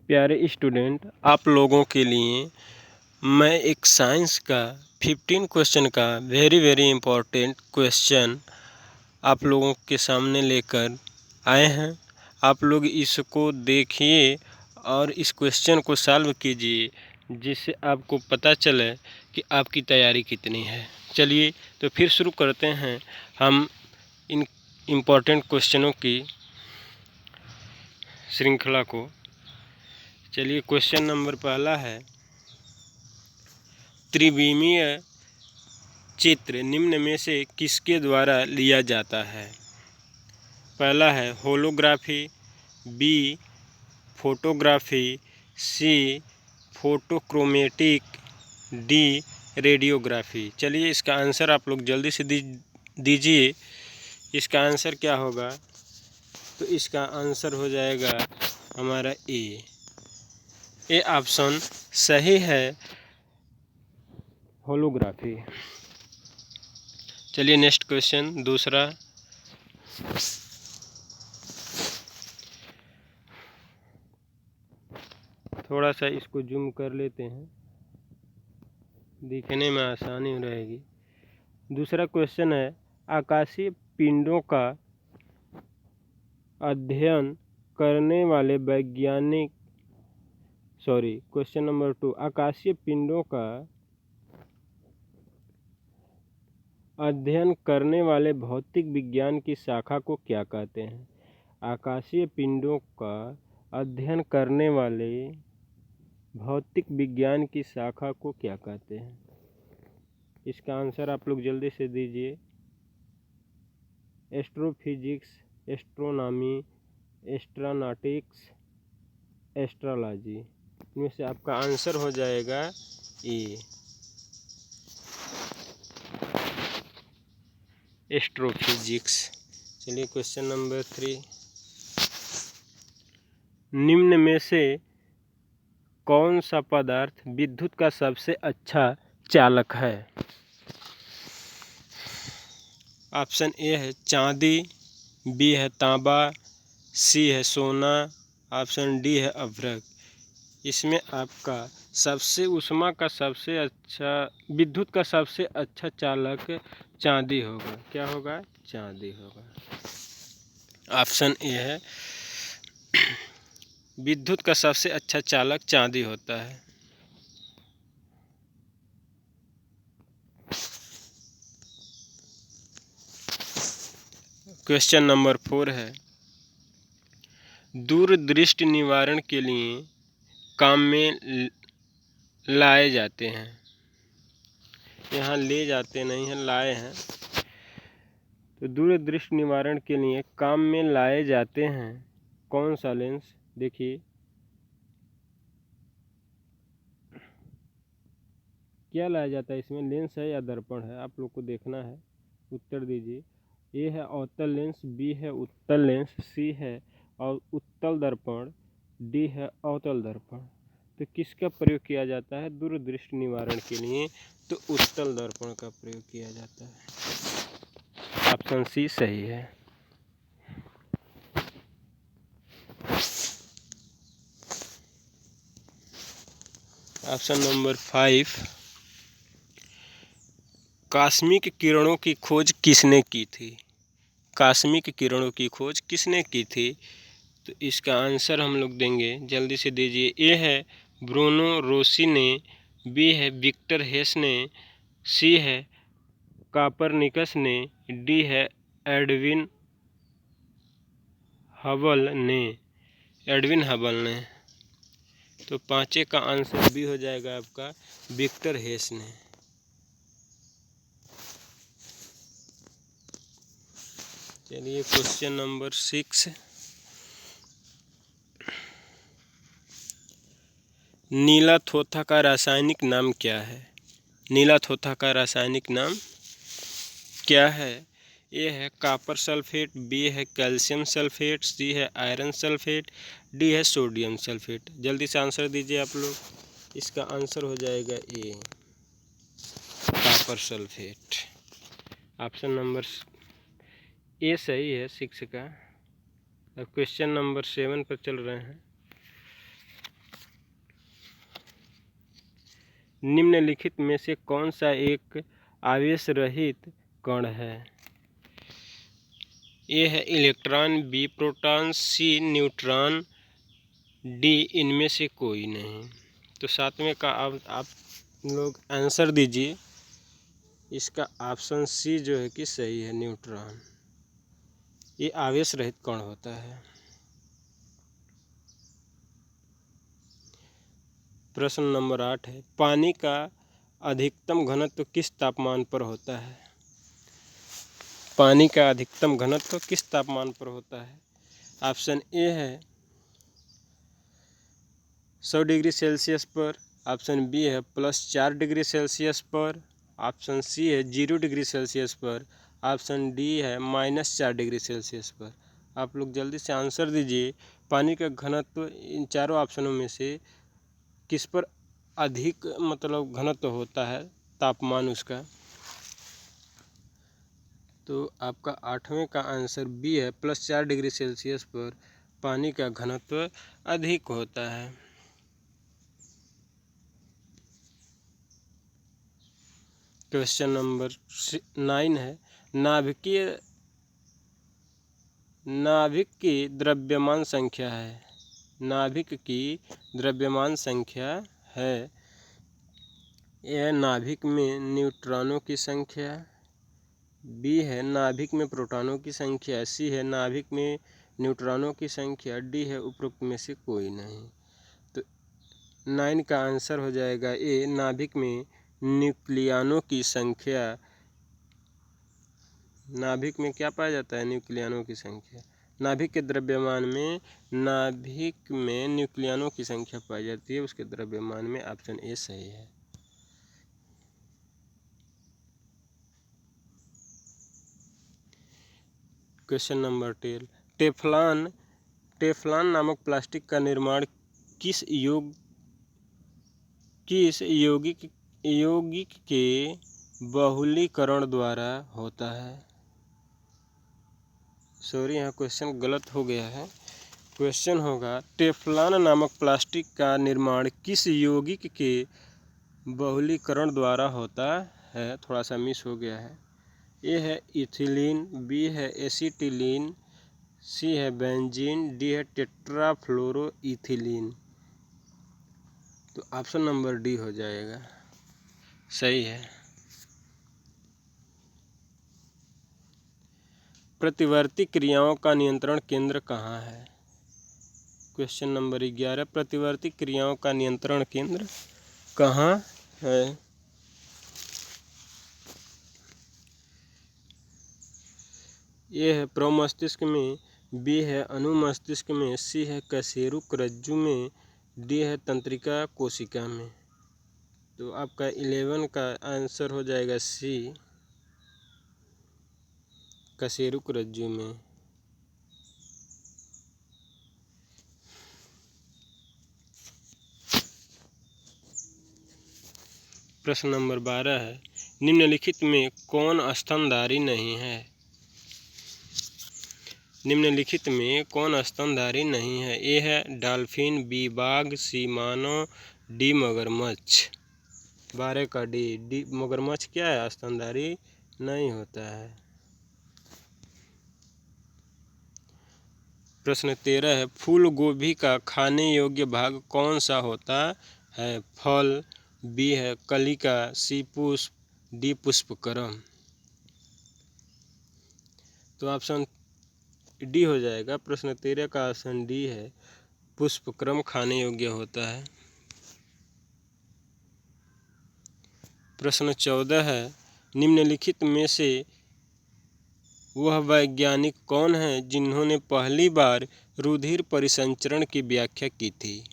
प्यारे स्टूडेंट, आप लोगों के लिए मैं एक साइंस का 15 क्वेश्चन का वेरी इम्पोर्टेंट क्वेश्चन आप लोगों के सामने लेकर आए हैं। आप लोग इसको देखिए और इस क्वेश्चन को सॉल्व कीजिए, जिससे आपको पता चले कि आपकी तैयारी कितनी है। चलिए तो फिर शुरू करते हैं हम इन इम्पोर्टेंट क्वेश्चनों की श्रृंखला को। चलिए, क्वेश्चन नंबर पहला है, त्रिविमीय चित्र निम्न में से किसके द्वारा लिया जाता है? पहला है holography, B photography, C photochromatic, D radiography. चलिए, इसका आंसर आप लोग जल्दी से दीजिए। इसका आंसर क्या होगा? तो इसका आंसर हो जाएगा हमारा ए ऑप्शन सही है, होलोग्राफी। चलिए नेक्स्ट क्वेश्चन दूसरा, थोड़ा सा इसको जूम कर लेते हैं, दिखने में आसानी रहेगी। दूसरा क्वेश्चन है, आकाशीय पिंडों का अध्ययन करने वाले वैज्ञानिक क्वेश्चन नंबर 2, आकाशीय पिंडों का अध्ययन करने वाले भौतिक विज्ञान की शाखा को क्या कहते हैं? आकाशीय पिंडों का अध्ययन करने वाले भौतिक विज्ञान की शाखा को क्या कहते हैं? इसका आंसर आप लोग जल्दी से दीजिए। Astrophysics, astronomy, astronautics, astrology. इनमें से आपका आंसर हो जाएगा ए, एस्ट्रोफिजिक्स। चलिए क्वेश्चन नंबर 3, निम्न में से कौन सा पदार्थ विद्युत का सबसे अच्छा चालक है? ऑप्शन ए है चांदी, बी है तांबा, सी है सोना, ऑप्शन डी है अभ्रक। इसमें आपका सबसे ऊष्मा का सबसे अच्छा, विद्युत का सबसे अच्छा चालक चांदी होगा। क्या होगा? चांदी होगा। ऑप्शन ए है, विद्युत का सबसे अच्छा चालक चांदी होता है। क्वेश्चन नंबर 4 है, दूरदृष्टि निवारण के लिए काम में लाए जाते हैं। यहाँ ले जाते नहीं हैं, लाए हैं। तो दूरदृष्टि निवारण के लिए काम में लाए जाते हैं कौन सा लेंस? देखिए, क्या लाया जाता है इसमें? लेंस है या दर्पण है? आप लोग को देखना है, उत्तर दीजिए। ए है अवतल लेंस, बी है उत्तल लेंस, सी है और उत्तल दर्पण, डी है अवतल दर्पण। तो किसका प्रयोग किया जाता है दूरदृष्टि निवारण के लिए? तो उत्तल दर्पण का प्रयोग किया जाता है। ऑप्शन सी सही है। ऑप्शन नंबर 5, कॉस्मिक किरणों की खोज किसने की थी? कॉस्मिक किरणों की खोज किसने की थी? तो इसका आंसर हम लोग देंगे, जल्दी से दीजिए। ए है ब्रूनो रोसी ने, बी है विक्टर हेस ने, सी है कॉपरनिकस ने, डी है एडविन हबल ने। तो पांचे का आंसर बी हो जाएगा आपका, विक्टर हेस ने। चलिए क्वेश्चन नंबर 6, नीला थोथा का रासायनिक नाम क्या है? नीला थोथा का रासायनिक नाम क्या है? ए है कॉपर सल्फेट, बी है कैल्शियम सल्फेट, सी है आयरन सल्फेट, डी है सोडियम सल्फेट। जल्दी से आंसर दीजिए आप लोग। इसका आंसर हो जाएगा A, copper sulphate. Option number A सही है 6 का। अब क्वेश्चन नंबर 7 पर चल रहे हैं। निम्नलिखित में से कौन सा एक आवेश रहित कण है? ए है इलेक्ट्रॉन, बी प्रोटॉन, सी न्यूट्रॉन, डी इनमें से कोई नहीं। तो सातवें का अब आप लोग आंसर दीजिए। इसका ऑप्शन सी जो है कि सही है, न्यूट्रॉन। ये आवेश रहित कण होता है। प्रश्न नंबर 8 है, पानी का अधिकतम घनत्व किस तापमान पर होता है? पानी का अधिकतम घनत्व किस तापमान पर होता है? ऑप्शन ए है 100 डिग्री सेल्सियस पर, ऑप्शन बी है +4 डिग्री सेल्सियस पर, ऑप्शन सी है 0 डिग्री सेल्सियस पर, ऑप्शन डी है -4 डिग्री सेल्सियस पर। आप लोग जल्दी से आंसर दीजिए। पानी का घनत्व इन चारों ऑप्शनों में से किस पर अधिक मतलब घनत्व होता है, तापमान उसका? तो आपका आठवें का आंसर बी है, +4 डिग्री सेल्सियस पर पानी का घनत्व अधिक होता है। क्वेश्चन नंबर 9 है, नाभिक की द्रव्यमान संख्या है। नाभिक की द्रव्यमान संख्या है। यह नाभिक में न्यूट्रॉनों की संख्या, बी है नाभिक में प्रोटॉनों की संख्या, सी है नाभिक में न्यूट्रॉनों की संख्या, डी है उपरोक्त में से कोई नहीं। तो 9 का आंसर हो जाएगा ए, नाभिक में न्यूक्लियनों की संख्या। नाभिक में क्या पाया जाता है? न्यूक्लियनों की संख्या। नाभिक के द्रव्यमान में नाभिक में न्यूक्लियनों की संख्या पाई जाती है, उसके द्रव्यमान में। ऑप्शन ए सही है। क्वेश्चन नंबर 10, टेफ्लॉन नामक प्लास्टिक का निर्माण किस यौगिक के बहुलीकरण द्वारा होता है? सॉरी, यहाँ क्वेश्चन गलत हो गया है। क्वेश्चन होगा, टेफ्लॉन नामक प्लास्टिक का निर्माण किस यौगिक के बहुलीकरण द्वारा होता है? थोड़ा सा मिस हो गया है। ए है इथिलीन, बी है एसिटिलीन, सी है बेंजीन, डी है टेट्राफ्लोरोइथिलीन। तो ऑप्शन नंबर डी हो जाएगा, सही है। प्रतिवर्ती क्रियाओं का नियंत्रण केंद्र कहाँ है? क्वेश्चन नंबर 11, प्रतिवर्ती क्रियाओं का नियंत्रण केंद्र कहाँ है? ए है प्रमस्तिष्क में, बी है अनुमस्तिष्क में, सी है कशेरुक रज्जु में, डी है तंत्रिका कोशिका में। तो आपका 11 का आंसर हो जाएगा सी, कशेरुक रज्जु में। प्रश्न नंबर 12 है, निम्नलिखित में कौन स्तनधारी नहीं है? निम्नलिखित में कौन स्तनधारी नहीं है? ए है डॉल्फिन, बी बाघ, सी मानव, डी मगरमच्छ। 12 का डी मगरमच्छ क्या है? स्तनधारी नहीं होता है। प्रश्न 13 है, फूल गोभी का खाने योग्य भाग कौन सा होता है? फल, बी है कलिका, सी पुष्प, डी पुष्पक्रम। तो ऑप्शन डी हो जाएगा। प्रश्न 13 का ऑप्शन डी है, पुष्पक्रम खाने योग्य होता है। प्रश्न 14 है, निम्नलिखित में से वह वैज्ञानिक कौन है जिन्होंने पहली बार रुधिर परिसंचरण की व्याख्या की थी?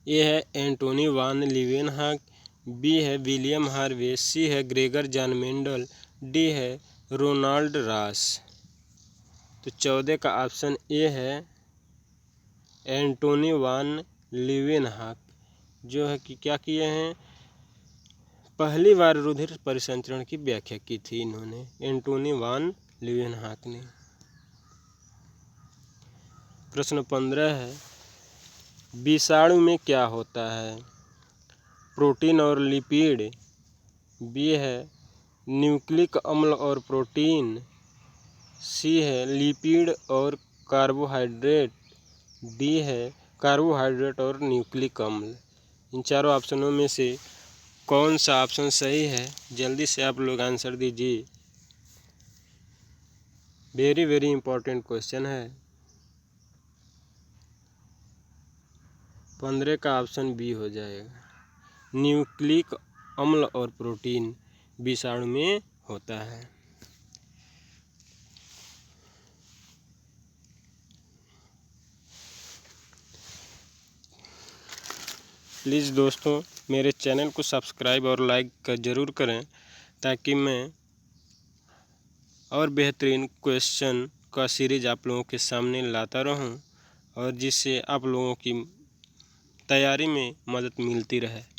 ए है एंटोनी वान लीवेनहॉक, बी है विलियम हार्वे, सी है ग्रेगर जॉन मेंडल, डी है रोनाल्ड रॉस। तो 14 का ऑप्शन ए है एंटोनी वान लीवेनहॉक, जो है कि क्या किए हैं? पहली बार रुधिर परिसंचरण की व्याख्या की थी इन्होंने, एंटोनी वान लीवेनहॉक ने। प्रश्न 15 है, विषाणु में क्या होता है? प्रोटीन और लिपिड, बी है न्यूक्लिक अम्ल और प्रोटीन, सी है लिपिड और कार्बोहाइड्रेट, डी है कार्बोहाइड्रेट और न्यूक्लिक अम्ल। इन चारों ऑप्शनों में से कौन सा ऑप्शन सही है, जल्दी से आप लोग आंसर दीजिए। वेरी वेरी इंपॉर्टेंट क्वेश्चन है। 15 का ऑप्शन बी हो जाएगा। न्यूक्लिक अम्ल और प्रोटीन विषाणु में होता है। प्लीज़ दोस्तों मेरे चैनल को सब्सक्राइब और लाइक ज़रूर करें, ताकि मैं और बेहतरीन क्वेश्चन का सीरीज़ आप लोगों के सामने लाता रहूं, और जिससे आप लोगों की तैयारी में मदद मिलती रहे।